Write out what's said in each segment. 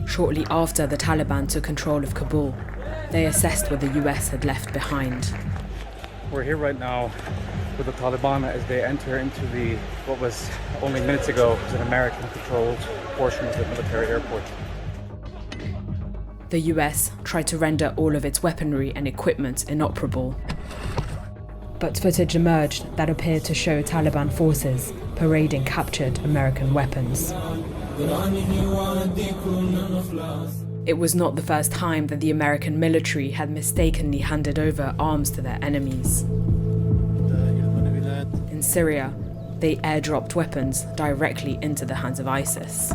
Shortly after the Taliban took control of Kabul, they assessed what the US had left behind. We're here right now with the Taliban as they enter into what was only minutes ago was an American-controlled portion of the military airport. The US tried to render all of its weaponry and equipment inoperable. But footage emerged that appeared to show Taliban forces parading captured American weapons. It was not the first time that the American military had mistakenly handed over arms to their enemies. In Syria, they airdropped weapons directly into the hands of ISIS.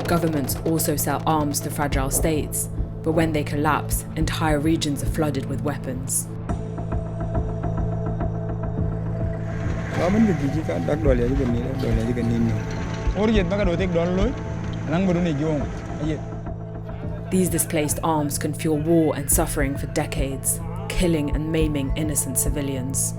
Governments also sell arms to fragile states, but when they collapse, entire regions are flooded with weapons. These displaced arms can fuel war and suffering for decades, killing and maiming innocent civilians.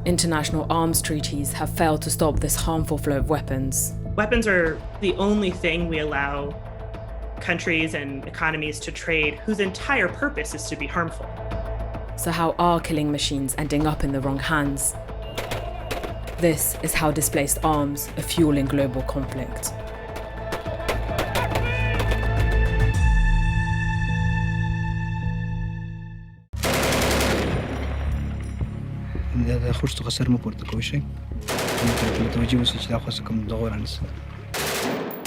International arms treaties have failed to stop this harmful flow of weapons. Weapons are the only thing we allow countries and economies to trade whose entire purpose is to be harmful. So how are killing machines ending up in the wrong hands? This is how displaced arms are fueling global conflict.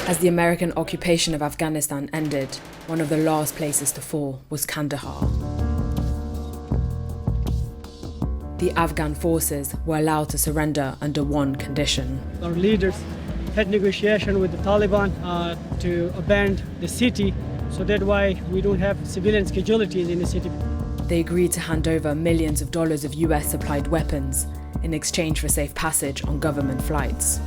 As the American occupation of Afghanistan ended, one of the last places to fall was Kandahar. The Afghan forces were allowed to surrender under one condition. Our leaders had negotiation with the Taliban to abandon the city, so that's why we don't have civilian casualties in the city. They agreed to hand over millions of dollars of US-supplied weapons in exchange for safe passage on government flights.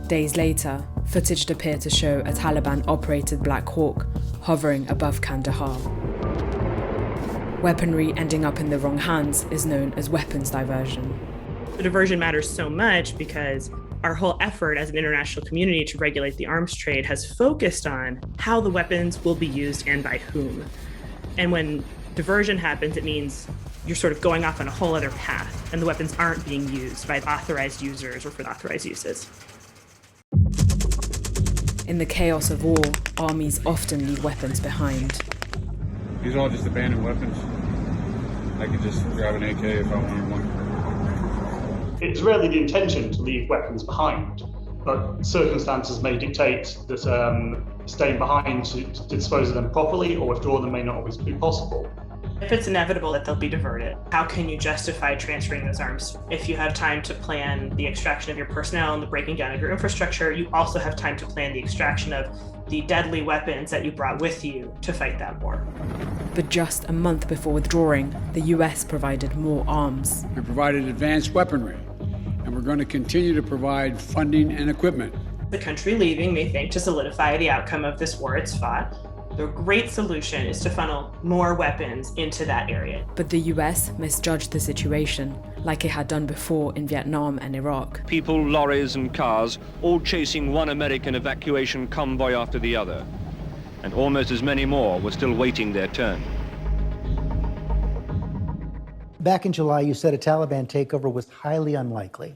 Days later, footage appeared to show a Taliban-operated Black Hawk hovering above Kandahar. Weaponry ending up in the wrong hands is known as weapons diversion. The diversion matters so much because our whole effort as an international community to regulate the arms trade has focused on how the weapons will be used and by whom. And when diversion happens, it means you're sort of going off on a whole other path, and the weapons aren't being used by authorized users or for the authorized uses. In the chaos of war, armies often leave weapons behind. These are all just abandoned weapons. I could just grab an AK if I wanted one. It's rarely the intention to leave weapons behind, but circumstances may dictate that staying behind to dispose of them properly or withdraw them may not always be possible. If it's inevitable that they'll be diverted, how can you justify transferring those arms? If you have time to plan the extraction of your personnel and the breaking down of your infrastructure, you also have time to plan the extraction of the deadly weapons that you brought with you to fight that war. But just a month before withdrawing, the US provided more arms. We provided advanced weaponry, and we're going to continue to provide funding and equipment. The country leaving may think to solidify the outcome of this war it's fought. The great solution is to funnel more weapons into that area. But the US misjudged the situation, like it had done before in Vietnam and Iraq. People, lorries and cars, all chasing one American evacuation convoy after the other. And almost as many more were still waiting their turn. Back in July, you said a Taliban takeover was highly unlikely.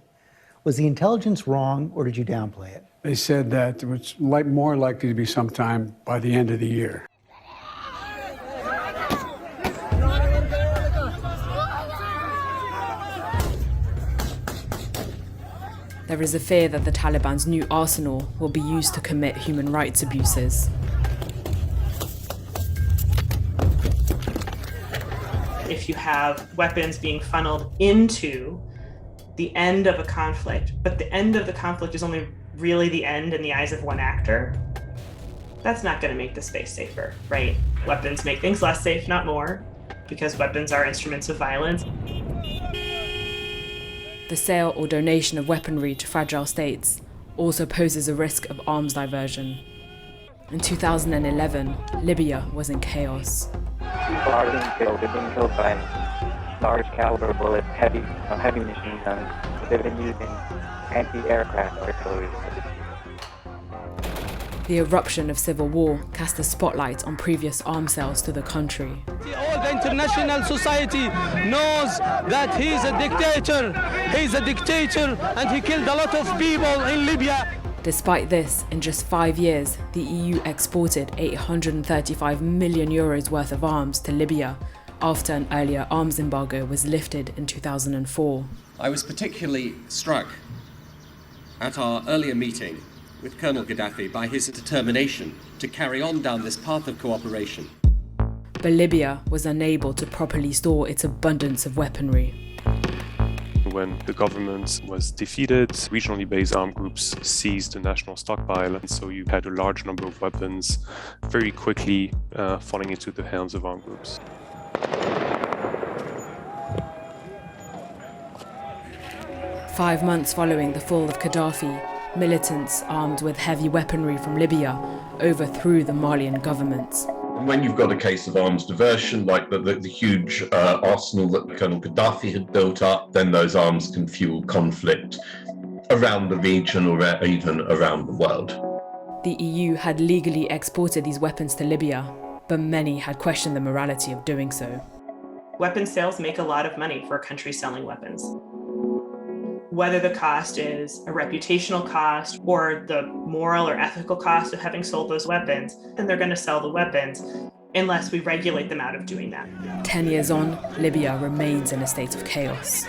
Was the intelligence wrong, or did you downplay it? They said that it was more likely to be sometime by the end of the year. There is a fear that the Taliban's new arsenal will be used to commit human rights abuses. If you have weapons being funneled into the end of a conflict, but the end of the conflict is only really the end in the eyes of one actor, that's not going to make the space safer, right? Weapons make things less safe, not more, because weapons are instruments of violence. The sale or donation of weaponry to fragile states also poses a risk of arms diversion. In 2011, Libya was in chaos. People are being killed, they're being killed by large caliber bullets, heavy machine guns. They've been using anti-aircraft artillery. The eruption of civil war cast a spotlight on previous arms sales to the country. All the international society knows that he's a dictator. He's a dictator and he killed a lot of people in Libya. Despite this, in just 5 years, the EU exported €835 million worth of arms to Libya after an earlier arms embargo was lifted in 2004. I was particularly struck at our earlier meeting with Colonel Gaddafi by his determination to carry on down this path of cooperation. But Libya was unable to properly store its abundance of weaponry. When the government was defeated, regionally based armed groups seized the national stockpile, and so you had a large number of weapons very quickly falling into the hands of armed groups. Five months following the fall of Gaddafi, militants armed with heavy weaponry from Libya overthrew the Malian government. When you've got a case of arms diversion, like the huge arsenal that Colonel Gaddafi had built up, then those arms can fuel conflict around the region or even around the world. The EU had legally exported these weapons to Libya, but many had questioned the morality of doing so. Weapons sales make a lot of money for a country selling weapons. Whether the cost is a reputational cost or the moral or ethical cost of having sold those weapons, then they're going to sell the weapons unless we regulate them out of doing that. 10 years on, Libya remains in a state of chaos.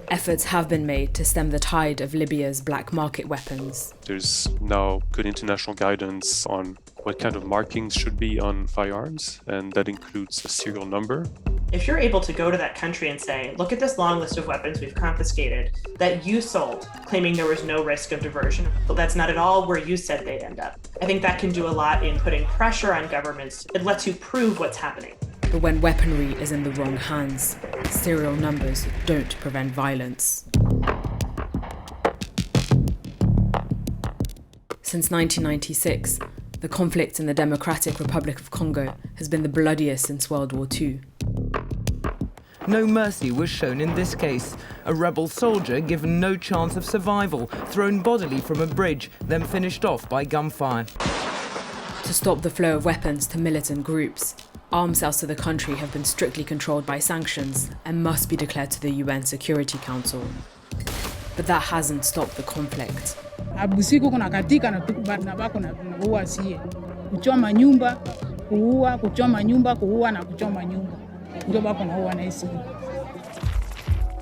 Efforts have been made to stem the tide of Libya's black market weapons. There's now good international guidance on what kind of markings should be on firearms, and that includes a serial number. If you're able to go to that country and say, look at this long list of weapons we've confiscated that you sold, claiming there was no risk of diversion, but that's not at all where you said they'd end up. I think that can do a lot in putting pressure on governments. It lets you prove what's happening. But when weaponry is in the wrong hands, serial numbers don't prevent violence. Since 1996, the conflict in the Democratic Republic of Congo has been the bloodiest since World War II. No mercy was shown in this case. A rebel soldier given no chance of survival, thrown bodily from a bridge, then finished off by gunfire. To stop the flow of weapons to militant groups, arms sales to the country have been strictly controlled by sanctions and must be declared to the UN Security Council. But that hasn't stopped the conflict. Abusiku kuna katika na bako na kuua sie. Kuchoma nyumba, kuua, kuchoma nyumba, kuua na kuchoma nyumba. Ndio bako na huwa na isi.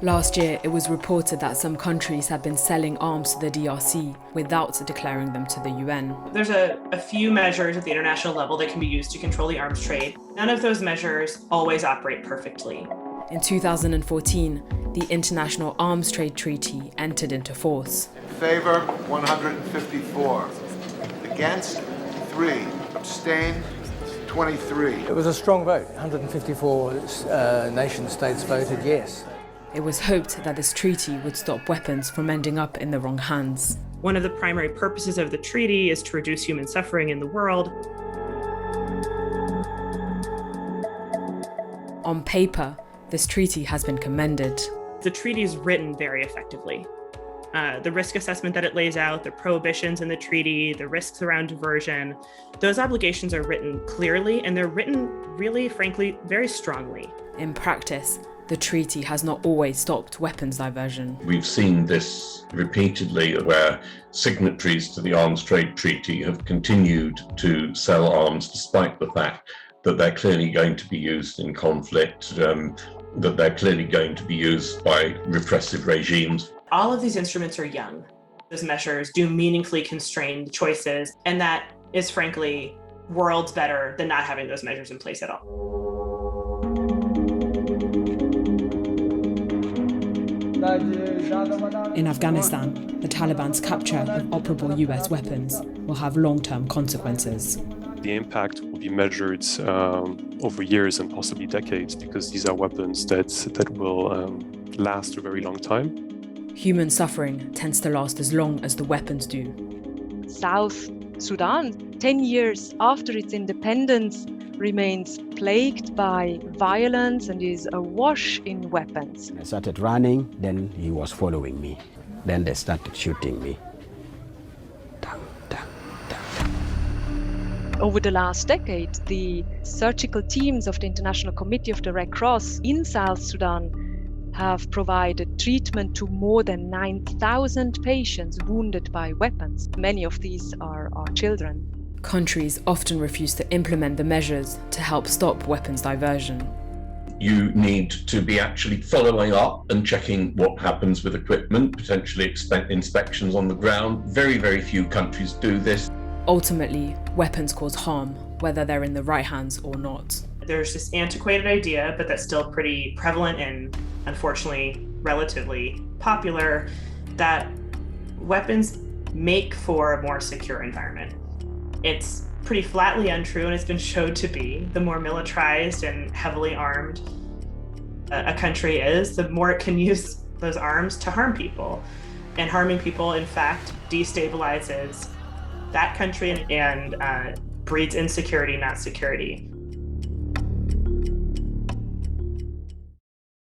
Last year, it was reported that some countries had been selling arms to the DRC without declaring them to the UN. There's a few measures at the international level that can be used to control the arms trade. None of those measures always operate perfectly. In 2014, the International Arms Trade Treaty entered into force. In favor, 154. Against, 3. Abstain, 23. It was a strong vote. 154 nation-states voted yes. It was hoped that this treaty would stop weapons from ending up in the wrong hands. One of the primary purposes of the treaty is to reduce human suffering in the world. On paper, this treaty has been commended. The treaty is written very effectively. The risk assessment that it lays out, the prohibitions in the treaty, the risks around diversion, those obligations are written clearly, and they're written really, frankly, very strongly. In practice, the treaty has not always stopped weapons diversion. We've seen this repeatedly where signatories to the Arms Trade Treaty have continued to sell arms despite the fact that they're clearly going to be used in conflict, that they're clearly going to be used by repressive regimes. All of these instruments are young. Those measures do meaningfully constrain choices, and that is frankly worlds better than not having those measures in place at all. In Afghanistan, the Taliban's capture of operable US weapons will have long-term consequences. The impact will be measured over years and possibly decades, because these are weapons that will last a very long time. Human suffering tends to last as long as the weapons do. South Sudan, 10 years after its independence, remains plagued by violence and is awash in weapons. I started running, then he was following me. Then they started shooting me. Over the last decade, the surgical teams of the International Committee of the Red Cross in South Sudan have provided treatment to more than 9,000 patients wounded by weapons. Many of these are children. Countries often refuse to implement the measures to help stop weapons diversion. You need to be actually following up and checking what happens with equipment, potentially inspections on the ground. Very, very few countries do this. Ultimately, weapons cause harm, whether they're in the right hands or not. There's this antiquated idea, but that's still pretty prevalent and unfortunately relatively popular, that weapons make for a more secure environment. It's pretty flatly untrue, and it's been shown to be. The more militarized and heavily armed a country is, the more it can use those arms to harm people. And harming people, in fact, destabilizes that country and breeds insecurity, not security.